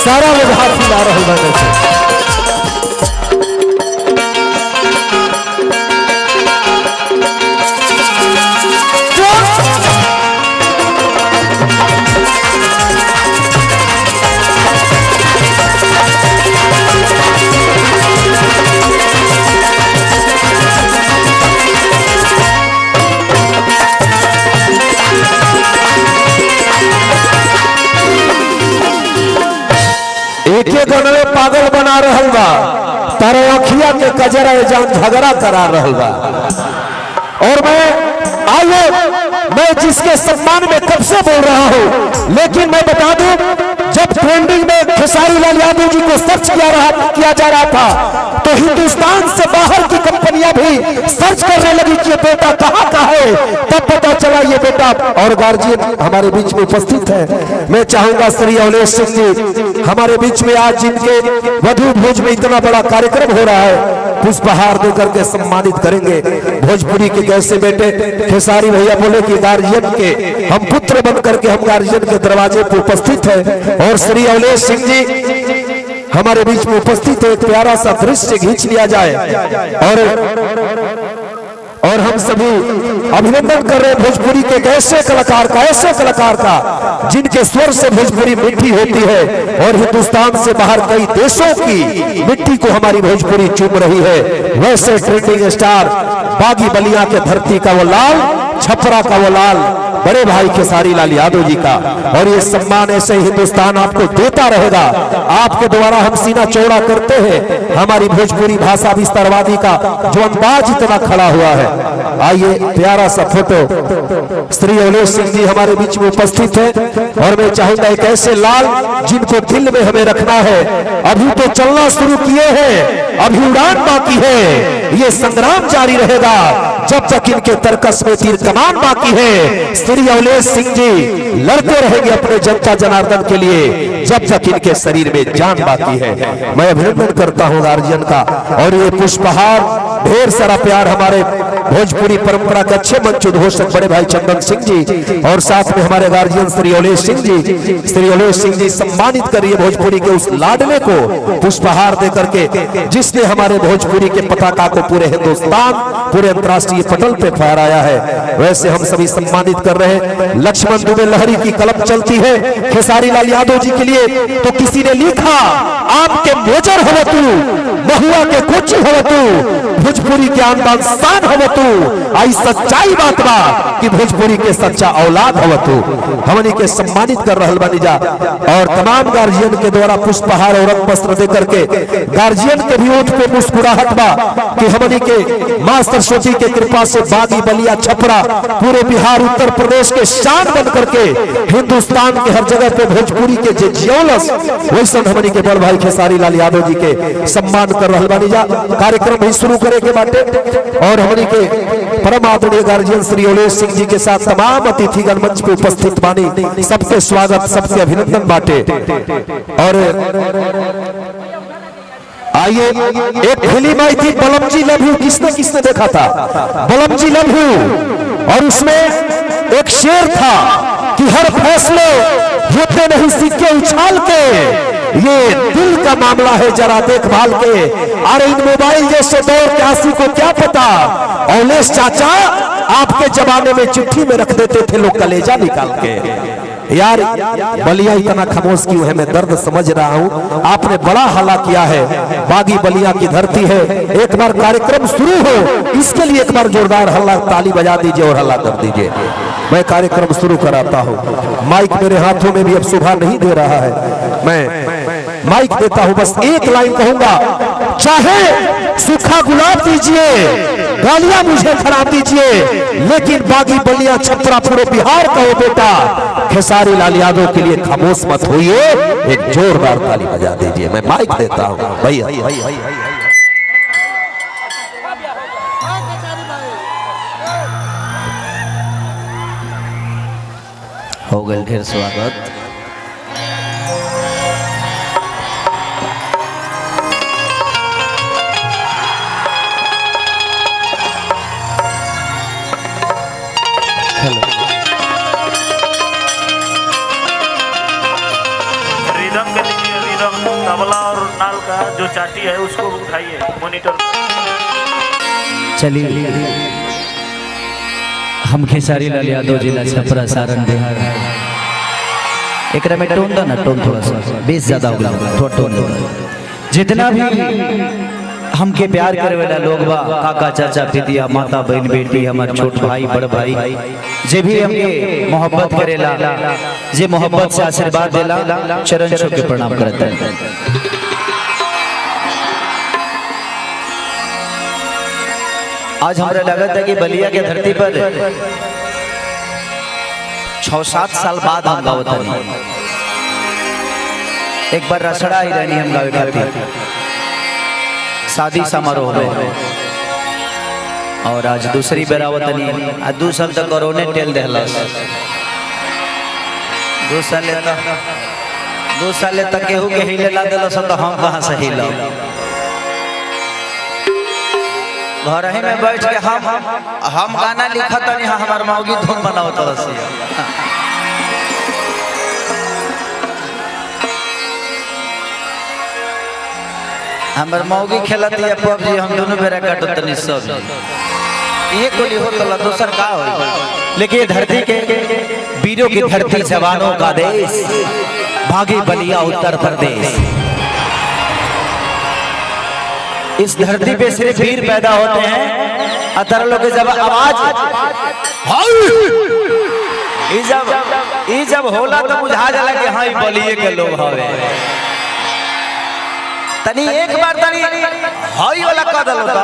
सारा विभाग खिला रहे बने बनवे पागल बना रहल बा, तारा अखिया के कजरा जान झगड़ा करा रहल बा। और मैं जिसके सम्मान में कब से बोल रहा हूं, लेकिन मैं बता दूं, जब ट्रेंडिंग में खेसारी लाल यादव जी को सर्च किया जा रहा था, तो हिंदुस्तान से बाहर की कंपनियां भी सर्च करने लगी कि बेटा कहाँ का है। तब पता चला ये बेटा और गार्जियन हमारे बीच में उपस्थित है। मैं चाहूंगा श्री अवलेश सिंह जी हमारे बीच में आज जिनके वधू भोज में इतना बड़ा कार्यक्रम हो रहा है, पुष्पहार देकर के सम्मानित करेंगे। भोजपुरी के कैसे बेटे खेसारी भैया बोले कि गार्जियन के हम पुत्र बन करके हम गार्जियन के दरवाजे पर उपस्थित है, और श्री अवलेश सिंह जी हमारे बीच में उपस्थित है। एक प्यारा सा दृश्य खींच लिया जाए और हम सभी अभिनंदन कर रहे हैं भोजपुरी के ऐसे कलाकार का जिनके स्वर से भोजपुरी मिट्टी होती है, और हिंदुस्तान से बाहर कई देशों की मिट्टी को हमारी भोजपुरी चूम रही है। वैसे ट्रेंडिंग स्टार बागी बलिया के धरती का वो लाल, छपरा का वो लाल, बड़े भाई खेसारी लाल यादव जी का। और ये सम्मान ऐसे हिंदुस्तान आपको देता रहेगा। आपके द्वारा हम सीना चौड़ा करते हैं। हमारी भोजपुरी भाषा विस्तारवादी का जो अंदाज इतना खड़ा हुआ है। आइए प्यारा सा फोटो, श्री अवलेश सिंह जी हमारे बीच में उपस्थित है, और मैं चाहूंगा एक ऐसे लाल जिनको दिल में हमें रखना है। अभी तो चलना शुरू किए हैं, अभी उड़ान बाकी है, ये संग्राम जारी रहेगा जब तक इनके तरकस में तीर कमान बाकी है। श्री अवलेश सिंह जी लड़ते रहेंगे अपने जनता जनार्दन के लिए जब तक इनके शरीर में जान बाकी है। मैं अभिनंदन करता हूं गार्जियन का। और ये पुष्पहार, ढेर सारा प्यार हमारे भोजपुरी परंपरा के अच्छे मंच उद्घोषक बड़े भाई चंदन सिंह जी, और साथ में हमारे गार्जियन श्री अवलेश सिंह जी। श्री अवलेश सिंह जी सम्मानित करिए भोजपुरी के उस लाडले को पुष्पहार देकर के, जिसने हमारे भोजपुरी के पताका को पूरे हिंदुस्तान, पूरे अंतर्राष्ट्रीय पटल पे फहराया है। वैसे हम सभी सम्मानित कर रहे हैं। लक्ष्मण दुबे लहरी की कलम चलती है खेसारी लाल यादव जी के लिए, तो किसी ने लिखा आपके मोजर हो तू, महुआ के कोची हो तू, भोजपुरी के आंदान शान हो तू। आई सच्चाई बात बा कि भोजपुरी के सच्चा औलाद हो तू। हमनी के सम्मानित कर रहल बानी जा, और तमाम गार्जियन के द्वारा पुष्पहार और रंग वस्त्र देकर के गार्जियन के भी ओठ पे मुस्कुराहट बा कि हमनी के मां सरस्वती के कृपा से बागी बलिया छपरा पूरे बिहार उत्तर प्रदेश के शान बन करके हिंदुस्तान के हर जगह पे भोजपुरी के जे जियोलस, वैसे हमनी के बड़ भाई खेसारी लाल यादव जी के सम्मान कर रहल बानी जा। कार्यक्रम भी शुरू करे के बाटे, और हमनी के परम आदरणीय गार्जियन श्री अवलेश सिंह जी के साथ तमाम अतिथिगण मंच पे उपस्थित बानी। सबके स्वागत, सबके अभिनंदन बाटे। और आइए, एक फिल्म आई थी बलम जी लव यू, किसने देखा था बलम जी लव यू, और उसमें एक शेर था कि हर फैसले होते नहीं सिक्के उछाल के, ये दिल का मामला है जरा देखभाल के। अरे इन मोबाइल जैसे दौर के आशी को क्या पता, अवलेश चाचा आपके जमाने में चिट्ठी में रख देते थे लोग कलेजा निकाल के। यार बलिया इतना खामोश क्यों है, मैं दर्द समझ रहा हूँ। आपने बड़ा हल्ला किया है, बागी बलिया की धरती है। एक बार कार्यक्रम शुरू हो, इसके लिए एक बार जोरदार हल्ला, ताली बजा दीजिए और हल्ला कर दीजिए। मैं कार्यक्रम शुरू कराता हूँ। माइक मेरे हाथों में भी अब सुबह नहीं दे रहा है, मैं माइक देता हूँ। बस एक लाइन कहूंगा, चाहे सूखा गुलाब दीजिए, गालियां मुझे खराब दीजिए, लेकिन बागी बलिया छपरा पूरे बिहार का वो बेटा खेसारी लाल यादव के लिए खामोश मत होइए। एक जोरदार ताली बजा दीजिए। मैं माइक देता हूँ भैया। हो गए, ढेर स्वागत। रिदम के दीजिए, चाटी है उसको उठाइए मॉनिटर। चलिए हम खेसारी लाल यादव जिला छपरा सारण बिहार। एक में टोन दो ना, टोन थोड़ा सा बेस ज्यादा हो गया, थोड़ा टोन दो। जितना भी हमके प्यार करे वाला लोग बा, काका चाचा पितिया माता बहन बेटी हमारे छोट भाई बड़ भाई जे भी हमके मोहब्बत करेला, जे मोहब्बत से आशीर्वाद देला, चरण छू के प्रणाम करते हैं। आज हमारा लगता है कि बलिया के धरती पर 6-7 साल बाद हम गावत नहीं। एक बार रसड़ा ही रहनी हम गावे खातिर शादी समारोह में, और आज दूसरी बेरावत नहीं। आज 2 साल तक कोरोने टेल देहला, 2 साल तक केहू के हिले ला देलो सब, तो हम कहां से हिला। घर ही में बैठ के हम गाना लिखत नहीं, हमार मौगी धुन बनावत रसिया। हमार मौगी खेलत है पबजी, हम दोनों बेरा काटत नहीं सब। ये कोली हो तो दोसर का हो, लेकिन धरती के वीरों की धरती, जवानों का देश, भागी बलिया उत्तर प्रदेश। इस धरती पे सिर्फ वीर पैदा होते हैं। अतर लोग जब आवाज जब होला तो बुझा जाला कि हाँ बलिए के लोग हवे। तनी एक बार तनी हाई वाला कदल होता।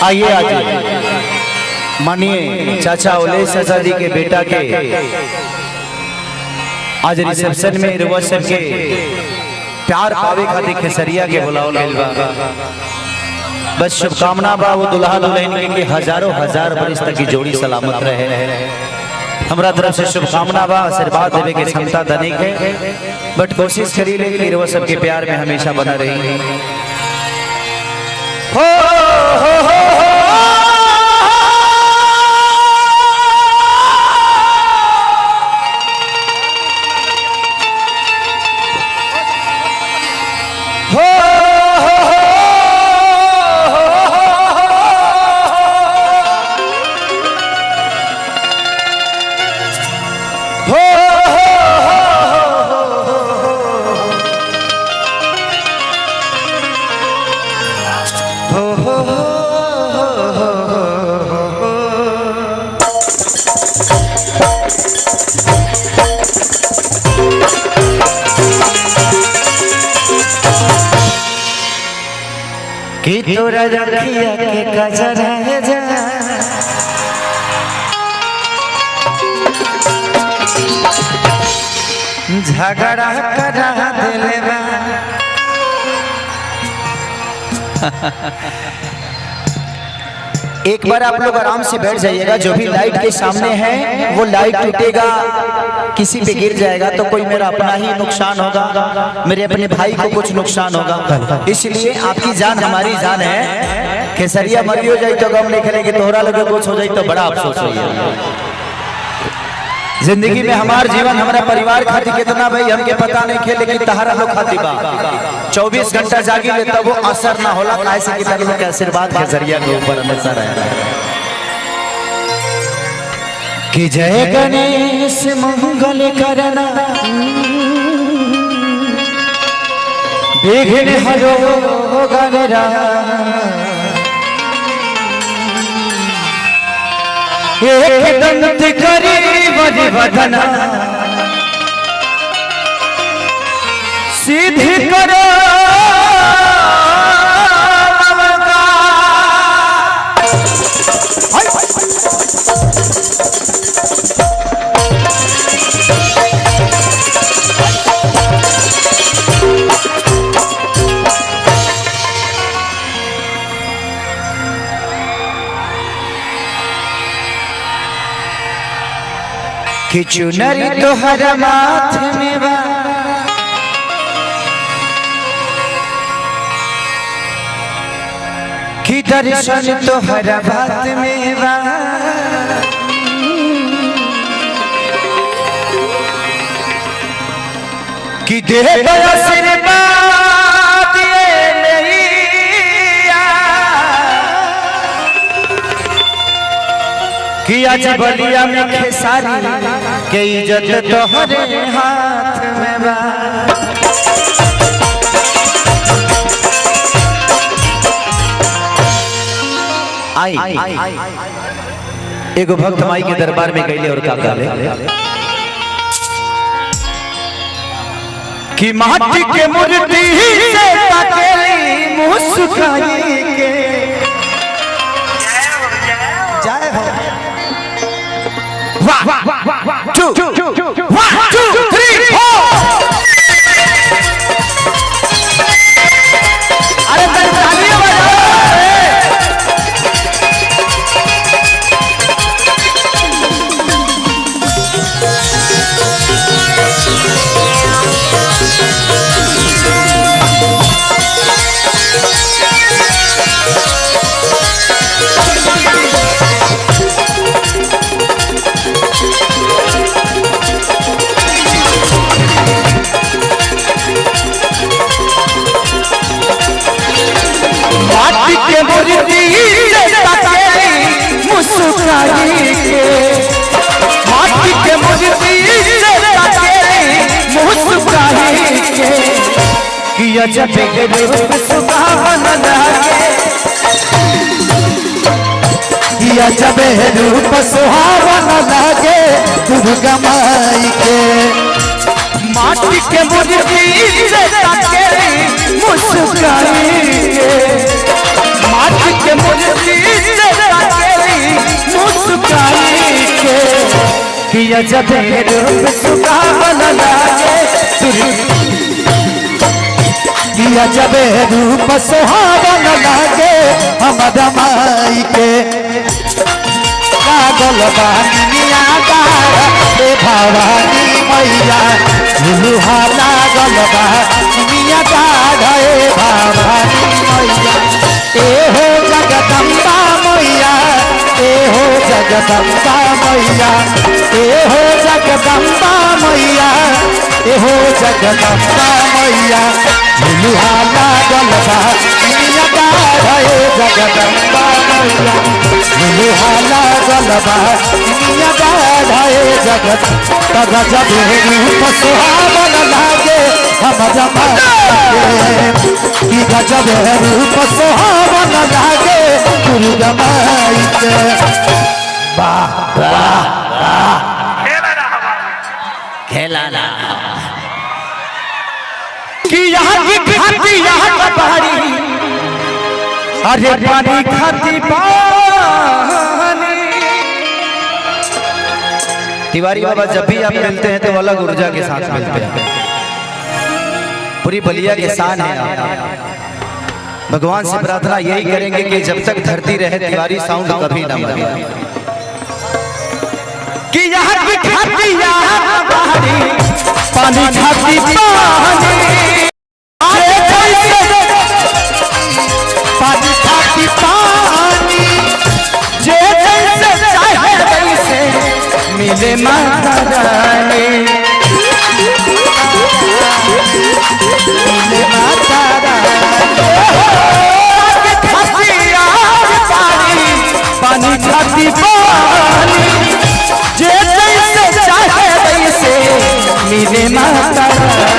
आइए आइए मानिए चाचा ओले चाचा जी के बेटा के आज रिसेप्शन में रुआ सब के प्यार पावे खातिर खेसरिया के बुलाओ बा। बस शुभकामना बा वो दुल्हा दुल्हन के हजारों हजार बरिस तक की जोड़ी सलामत रहे। हमरा तरफ से शुभकामना बा, आशीर्वाद देवे के क्षमता धनी है, बट कोशिश करी ले कि रुआ सब के प्यार में हमेशा बना रही। हो कि तोरा रखिया के कजरा है जा, झगड़ा करा दिले बा। एक बार आप लोग आराम से बैठ जाइएगा। जो भी लाइट के सामने है वो लाइट टूटेगा, किसी पे गिर जाएगा तो कोई मेरा अपना ही नुकसान होगा, मेरे अपने भाई को कुछ नुकसान होगा। इसलिए आपकी जान हमारी जान है। खेसरिया मरी हो जाए तो गम नहीं करेंगे, तोहरा लगे कुछ हो जाए तो बड़ा अफसोस होगा। जिंदगी में हमार जीवन हमारा परिवार खातिर कितना भाई हमके पता नहीं खे, लेकिन तहारा लोग खातिर बा 24 घंटा जागी ले तब वो असर ना होला। कैसे कि तब के आशीर्वाद के जरिया के ऊपर हमेशा रहता है। कि जय गणेश मंगल करना, विघ्न हरो गणरा, एक दंत करी बड़ी वदना, सीधी करो कि चुनरी तोहर माथ में बा कि दर्शन तोहर बात में बा कि दे आशीर्वाद ये नैया कि आज बलिया में खेसारी के इज्जत तोहरे हाथ में बा। आई एगो भक्त माई के दरबार में गईले और का कहले कि माटी के मूर्ति से ताकेली मुस्काई के जय हो वाह वाह 2 3 4 अरे तालियां बजाओ। जब रूप सुहावन लागे जब रूप सुहावन लागे दुर्गा माई के माटी के मूर्ति से ताके मुस्काई के माटी के मूर्ति से ताके मुस्काई के जब रूप सुहावन लागे जब रूप सुहावन लागे हमरा माई के कागल बानिया रे भवानी मैया झुलुहा लागल बानिया रे भवानी मैया एहो जगदम्बा मैया एहो जगदम्बा मैया एहो जगदम्बा मैया एहो जगदम्बा मैया झुलुहा लागल बानिया रे जगदम्बा मैया झुलुहा लागल बानिया रे जगत तब जब रूप सुहावन लागे हमरा माई के गजब रूप सुहावन लागे दुर्गा माई के वाह वाह खेलाना कि यहाँ की खाती यहाँ का पहाड़ी अरे पानी खाती पानी। तिवारी बाबा जब भी आप मिलते हैं तो अलग ऊर्जा के साथ मिलते हैं। पूरी बलिया के शान है। भगवान से प्रार्थना यही करेंगे कि जब तक धरती रहे तिवारी साउंड कभी ना मरे। कि यहाँ की खाती यहाँ का पहाड़ी पानी खाती पानी पानी खाती पानी जे जैसे चाहे वैसे मिले माता रानी मिले माता रानी पानी खाती पानी जे जैसे चाहे वैसे मिले माता रानी।